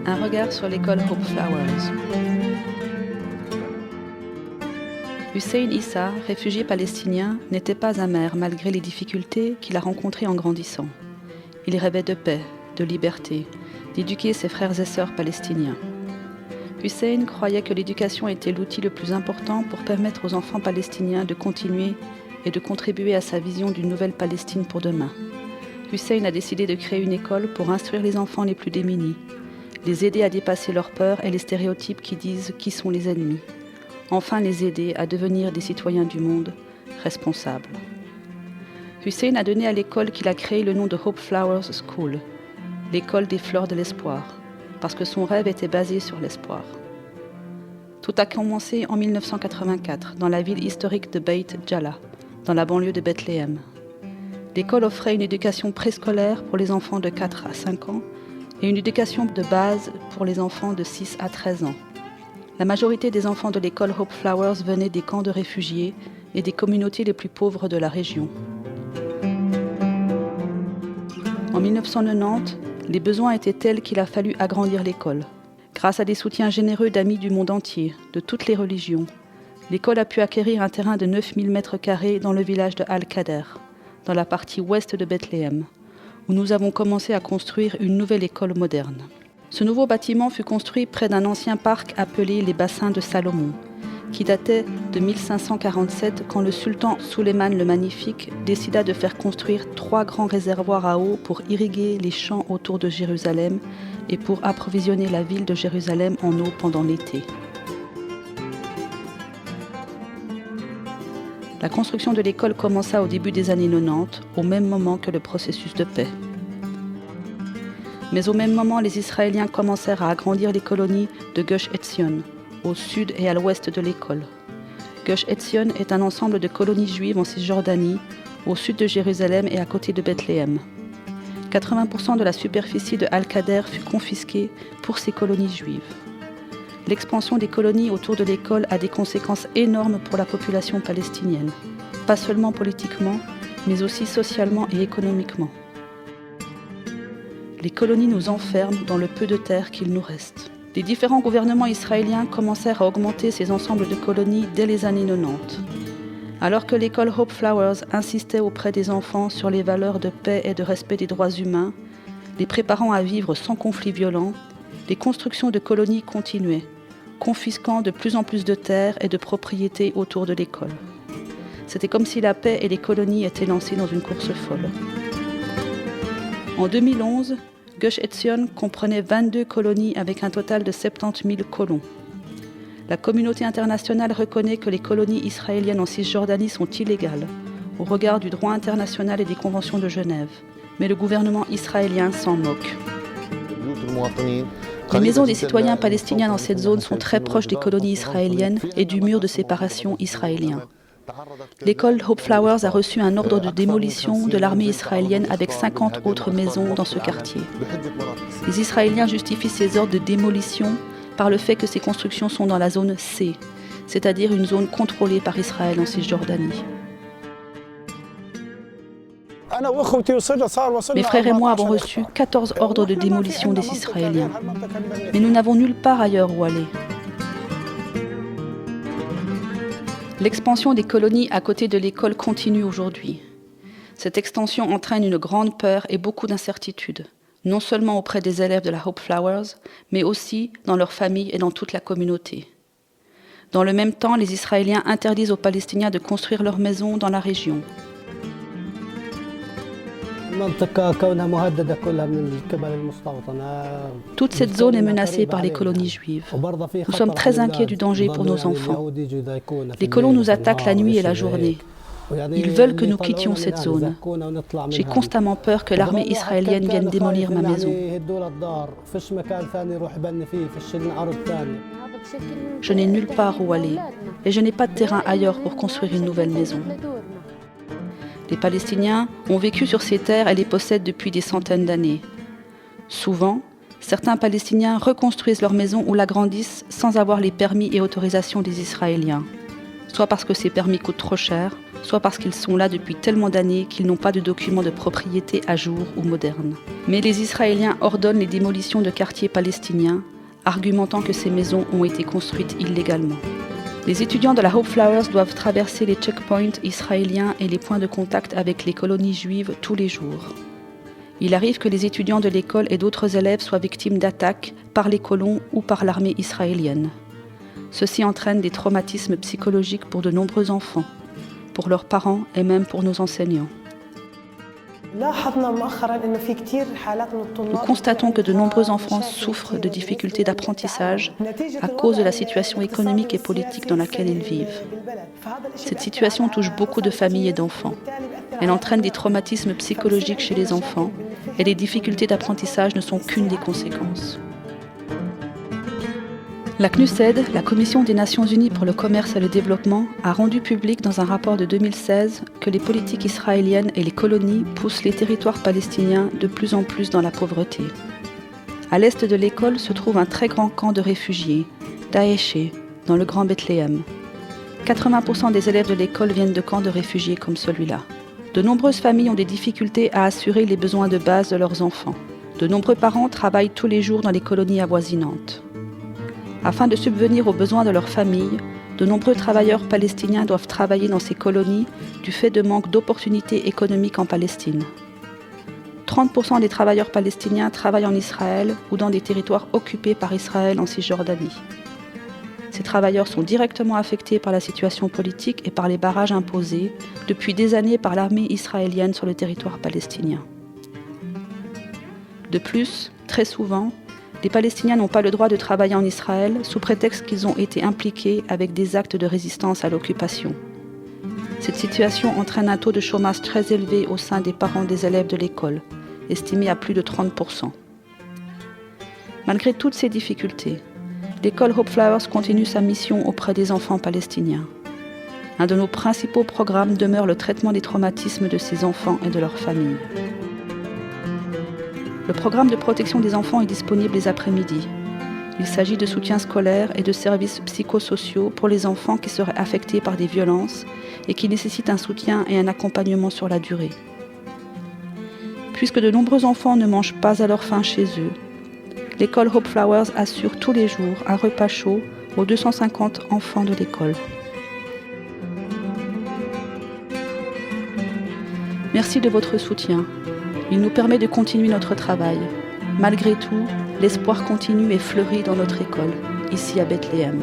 Un regard sur l'école Hope Flowers. Hussein Issa, réfugié palestinien, n'était pas amer malgré les difficultés qu'il a rencontrées en grandissant. Il rêvait de paix, de liberté, d'éduquer ses frères et sœurs palestiniens. Hussein croyait que l'éducation était l'outil le plus important pour permettre aux enfants palestiniens de continuer et de contribuer à sa vision d'une nouvelle Palestine pour demain. Hussein a décidé de créer une école pour instruire les enfants les plus démunis, les aider à dépasser leurs peurs et les stéréotypes qui disent qui sont les ennemis. Enfin les aider à devenir des citoyens du monde responsables. Hussein a donné à l'école qu'il a créée le nom de Hope Flowers School, l'école des fleurs de l'espoir, parce que son rêve était basé sur l'espoir. Tout a commencé en 1984, dans la ville historique de Beit Jala, dans la banlieue de Bethléem. L'école offrait une éducation préscolaire pour les enfants de 4 à 5 ans et une éducation de base pour les enfants de 6 à 13 ans. La majorité des enfants de l'école Hope Flowers venaient des camps de réfugiés et des communautés les plus pauvres de la région. En 1990, les besoins étaient tels qu'il a fallu agrandir l'école. Grâce à des soutiens généreux d'amis du monde entier, de toutes les religions, l'école a pu acquérir un terrain de 9000 m² dans le village de Al-Kader, dans la partie ouest de Bethléem, où nous avons commencé à construire une nouvelle école moderne. Ce nouveau bâtiment fut construit près d'un ancien parc appelé les Bassins de Salomon, qui datait de 1547 quand le sultan Suleiman le Magnifique décida de faire construire 3 grands réservoirs à eau pour irriguer les champs autour de Jérusalem et pour approvisionner la ville de Jérusalem en eau pendant l'été. La construction de l'école commença au début des années 90, au même moment que le processus de paix. Mais au même moment, les Israéliens commencèrent à agrandir les colonies de Gush Etzion, au sud et à l'ouest de l'école. Gush Etzion est un ensemble de colonies juives en Cisjordanie, au sud de Jérusalem et à côté de Bethléem. 80% de la superficie de Al-Kader fut confisquée pour ces colonies juives. L'expansion des colonies autour de l'école a des conséquences énormes pour la population palestinienne, pas seulement politiquement, mais aussi socialement et économiquement. Les colonies nous enferment dans le peu de terre qu'il nous reste. Les différents gouvernements israéliens commencèrent à augmenter ces ensembles de colonies dès les années 90. Alors que l'école Hope Flowers insistait auprès des enfants sur les valeurs de paix et de respect des droits humains, les préparant à vivre sans conflit violent, les constructions de colonies continuaient, confisquant de plus en plus de terres et de propriétés autour de l'école. C'était comme si la paix et les colonies étaient lancées dans une course folle. En 2011, Gush Etzion comprenait 22 colonies avec un total de 70 000 colons. La communauté internationale reconnaît que les colonies israéliennes en Cisjordanie sont illégales, au regard du droit international et des conventions de Genève. Mais le gouvernement israélien s'en moque. Les maisons des citoyens palestiniens dans cette zone sont très proches des colonies israéliennes et du mur de séparation israélien. L'école Hope Flowers a reçu un ordre de démolition de l'armée israélienne avec 50 autres maisons dans ce quartier. Les Israéliens justifient ces ordres de démolition par le fait que ces constructions sont dans la zone C, c'est-à-dire une zone contrôlée par Israël en Cisjordanie. Mes frères et moi avons reçu 14 ordres de démolition des Israéliens, mais nous n'avons nulle part ailleurs où aller. L'expansion des colonies à côté de l'école continue aujourd'hui. Cette extension entraîne une grande peur et beaucoup d'incertitudes, non seulement auprès des élèves de la Hope Flowers, mais aussi dans leurs familles et dans toute la communauté. Dans le même temps, les Israéliens interdisent aux Palestiniens de construire leurs maisons dans la région. Toute cette zone est menacée par les colonies juives. Nous sommes très inquiets du danger pour nos enfants. Les colons nous attaquent la nuit et la journée. Ils veulent que nous quittions cette zone. J'ai constamment peur que l'armée israélienne vienne démolir ma maison. Je n'ai nulle part où aller et je n'ai pas de terrain ailleurs pour construire une nouvelle maison. Les Palestiniens ont vécu sur ces terres et les possèdent depuis des centaines d'années. Souvent, certains Palestiniens reconstruisent leur maison ou l'agrandissent sans avoir les permis et autorisations des Israéliens, soit parce que ces permis coûtent trop cher, soit parce qu'ils sont là depuis tellement d'années qu'ils n'ont pas de documents de propriété à jour ou modernes. Mais les Israéliens ordonnent les démolitions de quartiers palestiniens, argumentant que ces maisons ont été construites illégalement. Les étudiants de la Hope Flowers doivent traverser les checkpoints israéliens et les points de contact avec les colonies juives tous les jours. Il arrive que les étudiants de l'école et d'autres élèves soient victimes d'attaques par les colons ou par l'armée israélienne. Ceci entraîne des traumatismes psychologiques pour de nombreux enfants, pour leurs parents et même pour nos enseignants. Nous constatons que de nombreux enfants souffrent de difficultés d'apprentissage à cause de la situation économique et politique dans laquelle ils vivent. Cette situation touche beaucoup de familles et d'enfants. Elle entraîne des traumatismes psychologiques chez les enfants et les difficultés d'apprentissage ne sont qu'une des conséquences. La CNUSED, la Commission des Nations Unies pour le commerce et le développement, a rendu public dans un rapport de 2016 que les politiques israéliennes et les colonies poussent les territoires palestiniens de plus en plus dans la pauvreté. À l'est de l'école se trouve un très grand camp de réfugiés, Daéché, dans le Grand Bethléem. 80% des élèves de l'école viennent de camps de réfugiés comme celui-là. De nombreuses familles ont des difficultés à assurer les besoins de base de leurs enfants. De nombreux parents travaillent tous les jours dans les colonies avoisinantes. Afin de subvenir aux besoins de leur famille, de nombreux travailleurs palestiniens doivent travailler dans ces colonies du fait de manque d'opportunités économiques en Palestine. 30% des travailleurs palestiniens travaillent en Israël ou dans des territoires occupés par Israël en Cisjordanie. Ces travailleurs sont directement affectés par la situation politique et par les barrages imposés depuis des années par l'armée israélienne sur le territoire palestinien. De plus, très souvent, les Palestiniens n'ont pas le droit de travailler en Israël sous prétexte qu'ils ont été impliqués avec des actes de résistance à l'occupation. Cette situation entraîne un taux de chômage très élevé au sein des parents des élèves de l'école, estimé à plus de 30%. Malgré toutes ces difficultés, l'école Hope Flowers continue sa mission auprès des enfants palestiniens. Un de nos principaux programmes demeure le traitement des traumatismes de ces enfants et de leurs familles. Le programme de protection des enfants est disponible les après-midi. Il s'agit de soutien scolaire et de services psychosociaux pour les enfants qui seraient affectés par des violences et qui nécessitent un soutien et un accompagnement sur la durée. Puisque de nombreux enfants ne mangent pas à leur faim chez eux, l'école Hope Flowers assure tous les jours un repas chaud aux 250 enfants de l'école. Merci de votre soutien. Il nous permet de continuer notre travail. Malgré tout, l'espoir continue et fleurit dans notre école, ici à Bethléem.